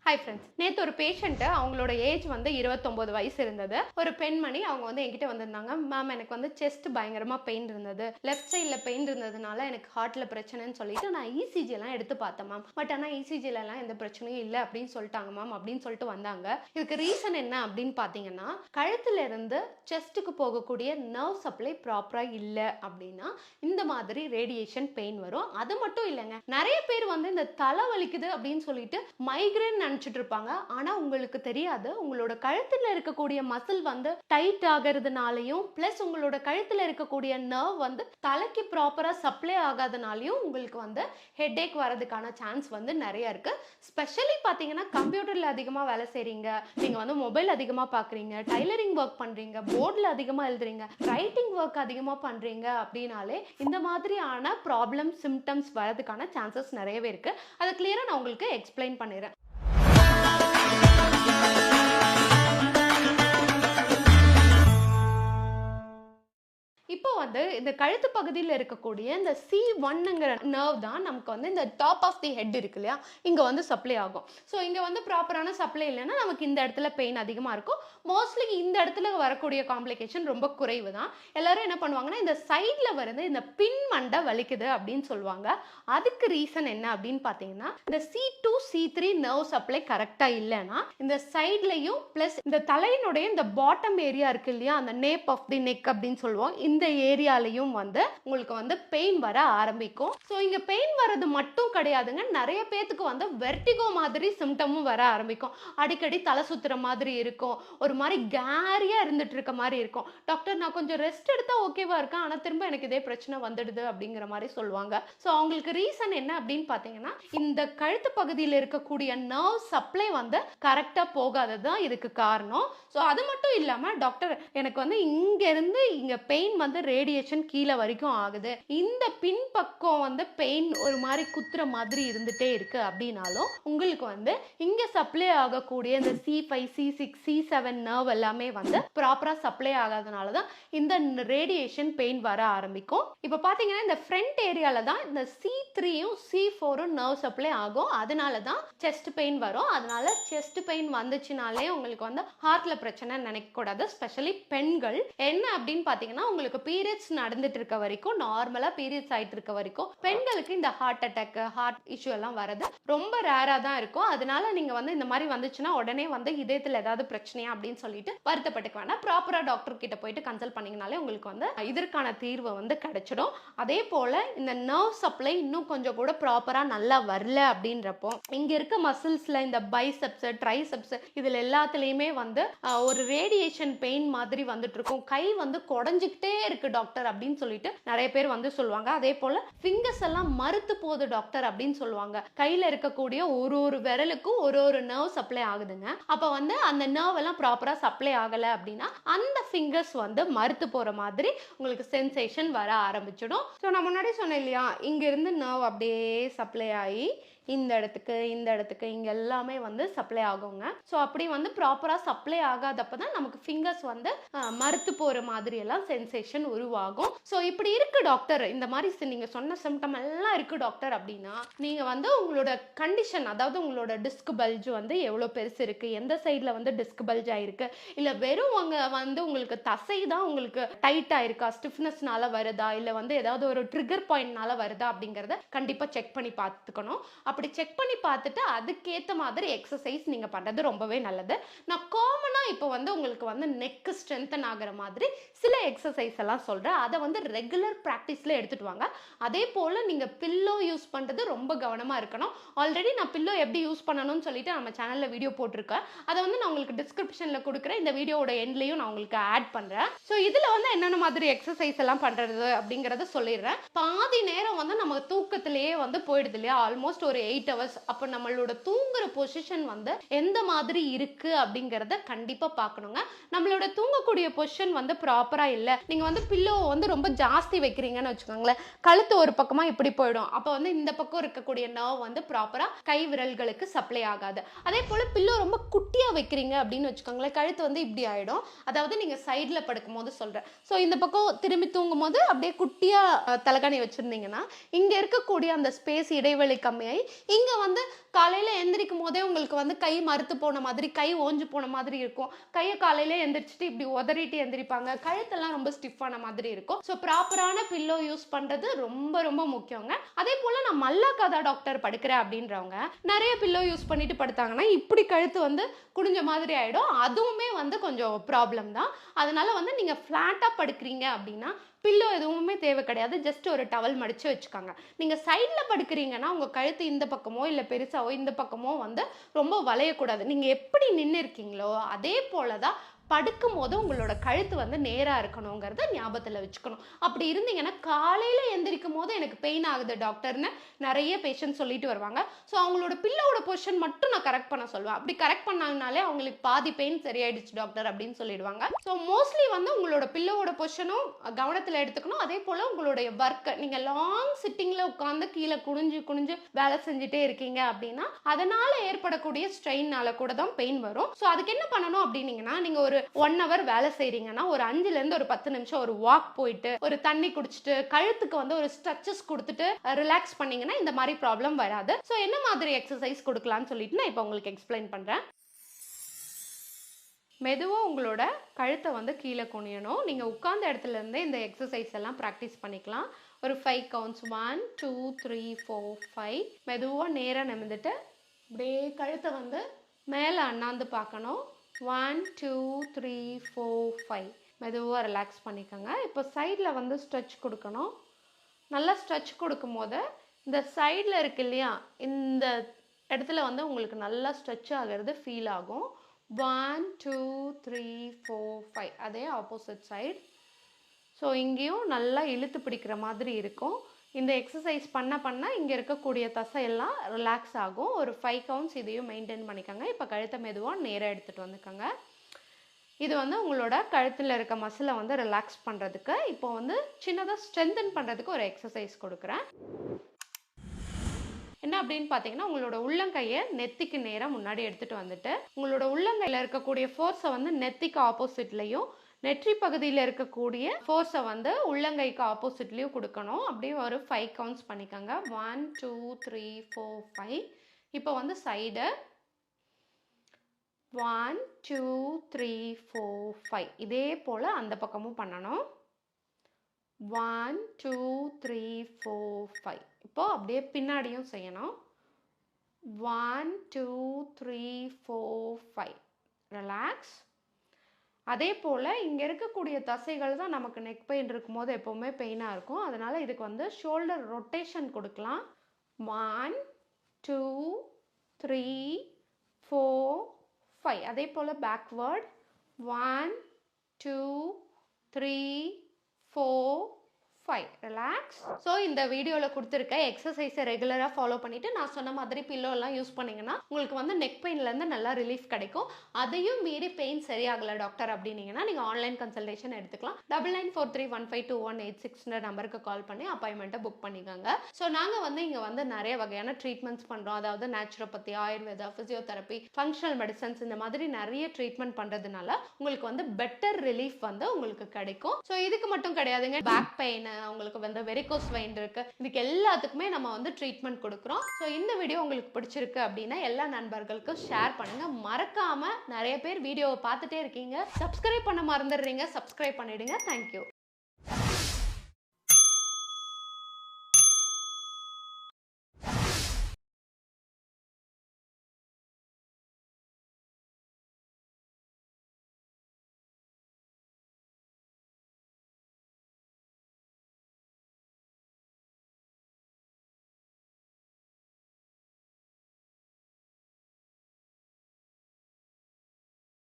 Hi friends, நேற்று ஒரு patient அவங்களோட ஏஜ் வந்து 29 வயசு இருந்தது. ஒரு பெண்மணி அவங்க வந்து என்கிட்ட வந்திருந்தாங்க. மேம், எனக்கு வந்து செஸ்ட் பயங்கரமாக பெயின் இருந்தது, லெஃப்ட் சைடில் பெயின் இருந்ததுனால எனக்கு ஹார்ட்டில் பிரச்சனைன்னு சொல்லிட்டு நான் இசிஜி எல்லாம் எடுத்து பார்த்தேன் மேம். பட் ஆனால் இசிஜிலலாம் எந்த பிரச்சனையும் இல்லை அப்படின்னு சொல்லிட்டாங்க மேம் அப்படின்னு சொல்லிட்டு வந்தாங்க. இதுக்கு ரீசன் என்ன அப்படின்னு பார்த்தீங்கன்னா, கழுத்துல இருந்து செஸ்ட்டுக்கு போகக்கூடிய நர்வ் சப்ளை ப்ராப்பராக இல்லை அப்படின்னா இந்த மாதிரி ரேடியேஷன் பெயின் வரும். அது மட்டும் இல்லைங்க, நிறைய பேர் வந்து இந்த தலை வலிக்குது அப்படின்னு சொல்லிட்டு மைக்ரேன் நினைச்சிட்டு இருப்பாங்க. ஆனா உங்களுக்கு தெரியாது, உங்களோட கழுத்துல இருக்கக்கூடிய மசில் வந்து டைட் ஆகிறதுனாலையும் பிளஸ் உங்களோட கழுத்துல இருக்கக்கூடிய நர்வ் வந்து தலைக்கு ப்ராப்பரா சப்ளை ஆகாதனாலையும் உங்களுக்கு வந்து ஹெட்டேக் வரதுக்கான சான்ஸ் வந்து நிறைய இருக்கு. ஸ்பெஷலி பாத்தீங்கன்னா, கம்ப்யூட்டர்ல அதிகமா வேலை செய்றீங்க, நீங்க வந்து மொபைல் அதிகமா பாக்குறீங்க, டைலரிங் ஒர்க் பண்றீங்க, போர்டில் அதிகமா எழுதுறீங்க, ரைட்டிங் ஒர்க் அதிகமா பண்றீங்க அப்படின்னாலே இந்த மாதிரியான ப்ராப்ளம் சிம்டம்ஸ் வரதுக்கான சான்சஸ் நிறையவே இருக்கு. அதை கிளியரா நான் உங்களுக்கு எக்ஸ்பிளைன் பண்ணிடுறேன். இப்போ வந்து இந்த கழுத்து பகுதியில் இருக்கக்கூடிய இந்த C1ங்கிற நர்வ் தான் நமக்கு வந்து இந்த டாப் ஆஃப் தி ஹெட் இருக்கு இல்லையா, இங்கே வந்து சப்ளை ஆகும். ஸோ இங்கே வந்து ப்ராப்பரான சப்ளை இல்லைன்னா நமக்கு இந்த இடத்துல பெயின் அதிகமாக இருக்கும். மோஸ்ட்லி இந்த இடத்துல வரக்கூடிய காம்ப்ளிகேஷன் ரொம்ப குறைவு தான். எல்லாரும் என்ன பண்ணுவாங்கன்னா, இந்த சைடில் வருது இந்த பின் மண்டை வலிக்குது அப்படின்னு சொல்லுவாங்க. அதுக்கு ரீசன் என்ன அப்படின்னு பார்த்தீங்கன்னா, இந்த C2 C3 நர்வ் சப்ளை கரெக்டாக இல்லைன்னா இந்த சைட்லையும் ப்ளஸ் இந்த தலையினுடைய இந்த பாட்டம் ஏரியா இருக்கு இல்லையா, அந்த நேப் ஆஃப் தி நெக் அப்படின்னு சொல்லுவோம், இந்த ஏரியாலையும் வந்து உங்களுக்கு வந்து பெயின் வர ஆரம்பிக்கும். ஸோ இங்க பெயின் வர்றது மட்டும் கிடையாதுங்க, நிறைய பேத்துக்கு வந்து வெர்டிகோ மாதிரி சிம்டமும் வர ஆரம்பிக்கும். அடிக்கடி தலை சுத்துற மாதிரி இருக்கும், ஒரு மாதிரி கேரியா இருந்துட்டு இருக்க மாதிரி இருக்கும். டாக்டர், நான் கொஞ்சம் ரெஸ்ட் எடுத்தா ஓகேவா இருக்கேன், ஆனா திரும்ப எனக்கு இதே பிரச்சனை வந்துடுது அப்படிங்கிற மாதிரி சொல்லுவாங்க. ஸோ அவங்களுக்கு ரீசன் என்ன அப்படின்னு பார்த்தீங்கன்னா, இந்த கழுத்து பகுதியில் இருக்கக்கூடிய நர்வ் சப்ளை வந்து கரெக்டா போகாதது தான் இதுக்கு காரணம். ஸோ அது மட்டும் இல்லாம, டாக்டர் எனக்கு வந்து இங்க இருந்து இங்க பெயின் வந்து ரேடியேஷன் கீழே வரைக்கும் ஆகுது, இந்த பின்பக்கம் வந்து பெயின் ஒரு மாதிரி குத்துற மாதிரி இருந்துட்டே இருக்கு அப்படின்னாலும் உங்களுக்கு வந்து இங்க சப்ளை ஆகக்கூடிய இந்த C5 C6 C7 நர்வ் எல்லாமே வந்து ப்ராப்பரா சப்ளை ஆகாதனால தான் இந்த ரேடியேஷன் பெயின் வர ஆரம்பிக்கும். இப்போ பாத்தீங்கன்னா, இந்த ஃப்ரண்ட் ஏரியால தான் இந்த C3யும் C4ம் நர்வ் சப்ளை ஆகும். அதனால தான் செஸ்ட் பெயின் வரும். அதனால செஸ்ட் பெயின் வந்துச்சுனாலே உங்களுக்கு வந்து ஹார்ட்ல பிரச்சனை நினைக்க கூடாது. ஸ்பெஷலி பெண்கள் என்ன அப்படின்னு பாத்தீங்கன்னா, உங்களுக்கு பீரியட்ஸ் நடந்துட்டு இருக்க வரைக்கும், நார்மலா பீரியட்ஸ் ஆயிட்டு இருக்க வரைக்கும் பெண்களுக்கு இந்த ஹார்ட் அட்டாக், ஹார்ட் இஷ்யூ எல்லாம் வரது ரொம்ப ரேரா தான் இருக்கும். அதனால நீங்க வந்து இந்த மாதிரி வந்துச்சுன்னா உடனே வந்து இதயத்துல ஏதாவது பிரச்சனையா அப்படின்னு சொல்லிட்டு வருத்தப்பட்டுக்க வேண்டாம். ப்ராப்பரா டாக்டர் கிட்ட போயிட்டு கன்சல்ட் பண்ணீங்கனாலே உங்களுக்கு வந்து இதற்கான தீர்வு வந்து கிடைச்சிடும். அதே போல இந்த நர்வ் சப்ளை இன்னும் கொஞ்சம் கூட ப்ராப்பரா நல்லா வரல அப்படின்றப்போ, இங்க இருக்க மசில்ஸ்ல இந்த பைசெப்ஸ், ட்ரைசெப்ஸ் இதுல எல்லாத்துலயுமே வந்து ஒரு ரேடியேஷன் பெயின் மாதிரி வந்துட்டு இருக்கும். கை வந்து குடஞ்சிக்கிட்டே இருக்கு டாக்டர் அப்படின்னு சொல்லிட்டு நிறைய பேர் வந்து சொல்லுவாங்க. அதே போல ஃபிங்கர்ஸ் எல்லாம் மறுத்து போகுது டாக்டர் அப்படின்னு சொல்லுவாங்க. கையில இருக்கக்கூடிய ஒரு விரலுக்கும் ஒரு நர்வ் சப்ளை ஆகுதுங்க. அப்ப வந்து அந்த நர்வ் எல்லாம் ப்ராப்பரா சப்ளை ஆகல அப்படின்னா அந்த ஃபிங்கர்ஸ் வந்து மறுத்து போற மாதிரி உங்களுக்கு சென்சேஷன் வர ஆரம்பிச்சிடும். ஸோ நான் முன்னாடி சொன்னேன் இல்லையா, இங்க இருந்து நர்வ் அப்படியே சப்ளை ஆகி இந்த இடத்துக்கு இங்க எல்லாமே வந்து சப்ளை ஆகுங்க. ஸோ அப்படி வந்து ப்ராப்பரா சப்ளை ஆகாதப்ப தான் நமக்கு ஃபிங்கர்ஸ் வந்து மறுத்து போற மாதிரி எல்லாம் சென்சேஷன் உருவாகும். ஸோ இப்படி இருக்கு டாக்டர், இந்த மாதிரி நீங்க சொன்ன சிம்டம் எல்லாம் இருக்கு டாக்டர் அப்படின்னா, நீங்க வந்து உங்களோட கண்டிஷன், அதாவது உங்களோட டிஸ்க் பல்ஜ் வந்து எவ்வளவு பெருசு இருக்கு, எந்த சைட்ல வந்து டிஸ்க் பல்ஜ் ஆயிருக்கு, இல்ல வெறும் அங்க வந்து உங்களுக்கு தசை தான் உங்களுக்கு டைட் ஆயிருக்கா, ஸ்டிஃப்னஸ்னால வருதா, இல்ல வந்து ஏதாவது ஒரு ட்ரிகர் பாயிண்ட்னால வருதா அப்படிங்கறத கண்டிப்பா செக் பண்ணி பார்த்துக்கணும். அப்படி செக் பண்ணி பார்த்துட்டு அதுக்கேற்ற மாதிரி எக்ஸசைஸ் நீங்க பண்றது ரொம்பவே நல்லது. நான் காமனா இப்போ வந்து உங்களுக்கு வந்து நெக் ஸ்ட்ரென்தன் ஆகிற மாதிரி சில எக்ஸசைஸ் எல்லாம் சொல்றேன். அதை வந்து ரெகுலர் பிராக்டிஸ்ல எடுத்துட்டு வாங்க. அதே போல நீங்க பில்லோ யூஸ் பண்றது ரொம்ப கவனமா இருக்கணும். ஆல்ரெடி நான் பில்லோ எப்படி யூஸ் பண்ணணும்னு சொல்லிட்டு நம்ம சேனல்ல வீடியோ போட்டிருக்கேன். அதை வந்து நான் உங்களுக்கு டிஸ்கிரிப்ஷன்ல கொடுக்குறேன். இந்த வீடியோட எண்ட்லயும் நான் உங்களுக்கு ஆட் பண்றேன். ஸோ இதுல வந்து என்னென்ன மாதிரி எக்ஸசைஸ் எல்லாம் பண்றது அப்படிங்கறத சொல்லிடுறேன். பாதி நேரம் வந்து நம்ம தூக்கத்திலேயே வந்து போயிடுது இல்லையா, ஆல்மோஸ்ட் ஒரு 8 hours. அப்ப நம்மளோட தூங்குற பொசிஷன் வந்து எந்த மாதிரி இருக்கு அப்படிங்கறத கண்டிப்பா பார்க்கணுங்க. நம்மளோட தூங்கக்கூடிய பொசிஷன் வந்து ப்ராப்பரா இல்ல, நீங்க வந்து பில்லோ வந்து ரொம்ப ஜாஸ்தி வைக்கிறீங்கன்னு வச்சுக்கோங்களேன், கழுத்து ஒரு பக்கமா இப்படி போயிடும். அப்ப வந்து இந்த பக்கம் இருக்கக்கூடிய நர்வ் வந்து ப்ராப்பரா கை விரல்களுக்கு சப்ளை ஆகாது. அதே போல பில்லோ ரொம்ப குட்டியா வைக்கிறீங்க அப்படின்னு வச்சுக்கோங்களேன், கழுத்து வந்து இப்படி ஆயிடும். அதாவது நீங்க சைட்ல படுக்கும் போது சொல்றேன். ஸோ இந்த பக்கம் திரும்பி தூங்கும் போது அப்படியே குட்டியா தலகாணி வச்சிருந்தீங்கன்னா, இங்க இருக்கக்கூடிய அந்த ஸ்பேஸ் இடைவெளி கம்மியாகி இங்கே வந்து காலையில் எந்திரிக்கும் போதே உங்களுக்கு வந்து கை மறுத்து போன மாதிரி, கை ஓஞ்சு போன மாதிரி இருக்கும். கையை காலையில் எந்திரிச்சிட்டு இப்படி உதறிட்டு எந்திரிப்பாங்க. கழுத்தெல்லாம் ரொம்ப ஸ்டிஃபான மாதிரி இருக்கும். ஸோ ப்ராப்பரான பில்லோ யூஸ் பண்ணுறது ரொம்ப ரொம்ப முக்கியங்க. அதே போல் நான் மல்லாக்காதா டாக்டர் படுக்கிறேன் அப்படின்றவங்க நிறைய பில்லோ யூஸ் பண்ணிட்டு படுத்தாங்கன்னா இப்படி கழுத்து வந்து குனிஞ்ச மாதிரி ஆகிடும். அதுவுமே வந்து கொஞ்சம் ப்ராப்ளம் தான். அதனால வந்து நீங்கள் ஃப்ளாட்டாக படுக்கிறீங்க அப்படின்னா பில்லோ எதுவுமே தேவை கிடையாது. ஜஸ்ட் ஒரு டவல் மடித்து வச்சுக்காங்க. நீங்கள் சைடில் படுக்கிறீங்கன்னா உங்கள் கழுத்து இந்த பக்கமோ இல்லை பெருசாவோ இந்த பக்கமோ வந்து ரொம்ப வளையக்கூடாது. நீங்கள் எப்படி நின்று இருக்கீங்களோ அதே போல தான் படுக்கும் போது உங்களோட கழுத்து வந்து நேராக இருக்கணுங்கிறத ஞாபகத்தில் வச்சுக்கணும். அப்படி இருந்தீங்கன்னா காலையில் எந்திரிக்கும் போது எனக்கு பெயின் ஆகுது டாக்டர்னு நிறைய பேஷண்ட் சொல்லிட்டு வருவாங்க. ஸோ அவங்களோட பில்லோட பொசிஷன் மட்டும் நான் கரெக்ட் பண்ண சொல்லுவேன். அப்படி கரெக்ட் பண்ணாங்கனாலே அவங்களுக்கு பாதி பெயின் சரியாயிடுச்சு டாக்டர் அப்படின்னு சொல்லிடுவாங்க. ஸோ மோஸ்ட்லி வந்து உங்களோட பில்லோட பொசிஷனும் கவனத்தில் எடுத்துக்கணும். அதே போல் உங்களுடைய ஒர்க்கை நீங்கள் லாங் சிட்டிங்கில் உட்காந்து கீழே குனிஞ்சு குனிஞ்சு வேலை செஞ்சுட்டே இருக்கீங்க அப்படின்னா அதனால ஏற்படக்கூடிய ஸ்ட்ரெயின்னால கூட தான் பெயின் வரும். ஸோ அதுக்கு என்ன பண்ணணும் அப்படின்னீங்கன்னா நீங்கள் ஒரு 1 hour வேலை செய்றீங்கன்னா ஒரு 5லேருந்து ஒரு 10 நிமிஷம் ஒரு வாக் போயிட்டு ஒரு தண்ணி குடிச்சிட்டு கழுத்துக்கு வந்து ஒரு ஸ்ட்ரெச்சஸ் கொடுத்துட்டு ரிலாக்ஸ் பண்ணீங்கன்னா இந்த மாதிரி ப்ராப்ளம் வராது. ஸோ என்ன மாதிரி எக்ஸசைஸ் கொடுக்கலாம்னு சொல்லிட்டு நான் இப்போ உங்களுக்கு எக்ஸ்பிளைன் பண்றேன். மெதுவாக உங்களோட கழுத்தை வந்து கீழே குனியணும். நீங்கள் உட்கார்ந்த இடத்துல இருந்தே இந்த எக்ஸசைஸ் எல்லாம் ப்ராக்டிஸ் பண்ணிக்கலாம். ஒரு 5 counts 1 2 3 4 5 மெதுவாக நேராக நிமிர்ந்துட்டு அப்படியே கழுத்தை வந்து மேலே அண்ணாந்து பார்க்கணும். 1 2 3 4 5 மெதுவாக ரிலாக்ஸ் பண்ணிக்கோங்க. இப்போ சைடில் வந்து ஸ்ட்ரெச் கொடுக்கணும். நல்லா ஸ்ட்ரெச் கொடுக்கும் போது இந்த சைடில் இருக்கு இல்லையா இந்த இடத்துல வந்து உங்களுக்கு நல்லா ஸ்ட்ரெச் ஆகிறது ஃபீல் ஆகும். 1 2 3 4 5 அதே ஆப்போசிட் சைடு. ஸோ இங்கேயும் நல்லா இழுத்து பிடிக்கிற மாதிரி இருக்கும். இந்த எக்ஸசைஸ் பண்ண பண்ண இங்கே இருக்கக்கூடிய தசையெல்லாம் ரிலாக்ஸ் ஆகும். ஒரு 5 counts இதையும் மெயின்டைன் பண்ணிக்கோங்க. இப்போ கழுத்தை மெதுவாக நேராக எடுத்துகிட்டு வந்துக்கோங்க. இது வந்து உங்களோட கழுத்தில் இருக்க மசிலை வந்து ரிலாக்ஸ் பண்ணுறதுக்கு இப்போ வந்து சின்னதாக ஸ்ட்ரென்தன் பண்ணுறதுக்கு ஒரு எக்ஸசைஸ் கொடுக்குறேன். என்ன அப்படின்னு பார்த்தீங்கன்னா உங்களோட உள்ளங்கையை நெத்திக்கு நேராக முன்னாடி எடுத்துகிட்டு வந்துட்டு உங்களோட உள்ளங்கையில் இருக்கக்கூடிய ஃபோர்ஸை வந்து நெத்திக்கு ஆப்போசிட்லையும் நெற்றி பகுதியில் இருக்கக்கூடிய ஃபோர்ஸை வந்து உள்ளங்கைக்கு ஆப்போசிட்லேயும் கொடுக்கணும். அப்படியே ஒரு 5 counts பண்ணிக்கோங்க. 1 2 3 4 5 இப்போ வந்து சைடு 1 2 3 4 5 இதே போல் அந்த பக்கமும் பண்ணணும். 1 2 3 4 5 இப்போ அப்படியே பின்னாடியும் செய்யணும். 1 2 3 4 5 ரிலாக்ஸ். அதே போல் இங்கே இருக்கக்கூடிய தசைகள் தான் நமக்கு நெக் பெயின் இருக்கும்போது எப்போவுமே பெயினாக இருக்கும். அதனால் இதுக்கு வந்து ஷோல்டர் ரொட்டேஷன் கொடுக்கலாம். 1 2 3 4 5 அதே போல் பேக்வேர்ட் 1 2 3 4 5 ரிலாக்ஸ். ஸோ இந்த வீடியோவில் கொடுத்துருக்க எக்ஸசைஸை ரெகுலராக ஃபாலோ பண்ணிவிட்டு நான் சொன்ன மாதிரி பில்லோலாம் யூஸ் பண்ணிங்கன்னா உங்களுக்கு வந்து நெக் பெயின்லேருந்து நல்லா ரிலீஃப் கிடைக்கும். அதையும் மீறி பெயின் சரியாகலை டாக்டர் அப்படின்னீங்கன்னா நீங்கள் ஆன்லைன் கன்சல்டேஷன் எடுத்துக்கலாம். 9943152186 நம்பருக்கு கால் பண்ணி அப்பாயின்மெண்ட்டை புக் பண்ணிக்கோங்க. ஸோ நாங்கள் வந்து இங்கே வந்து நிறைய வகையான ட்ரீட்மெண்ட்ஸ் பண்ணுறோம். அதாவது naturopathy, Ayurveda, physiotherapy, functional medicines இந்த மாதிரி நிறைய ட்ரீட்மெண்ட் பண்ணுறதுனால உங்களுக்கு வந்து பெட்டர் ரிலீஃப் வந்து உங்களுக்கு கிடைக்கும். ஸோ இதுக்கு மட்டும் கிடையாதுங்க. பேக் பெயின், உங்களுக்கு வந்து வெரிகோஸ் வெயின் இருக்கு, இதுக்கு எல்லாத்துக்குமே நம்ம வந்து ட்ரீட்மெண்ட் கொடுக்குறோம். ஸோ இந்த வீடியோ உங்களுக்கு பிடிச்சிருக்கு அப்படின்னா எல்லா நண்பர்களுக்கும் ஷேர் பண்ணுங்க. மறக்காம நிறைய பேர் வீடியோவை பார்த்துட்டே இருக்கீங்க, சப்ஸ்கிரைப் பண்ண மறந்துடுறீங்க. சப்ஸ்கிரைப் பண்ணிடுங்க. தேங்க்யூ.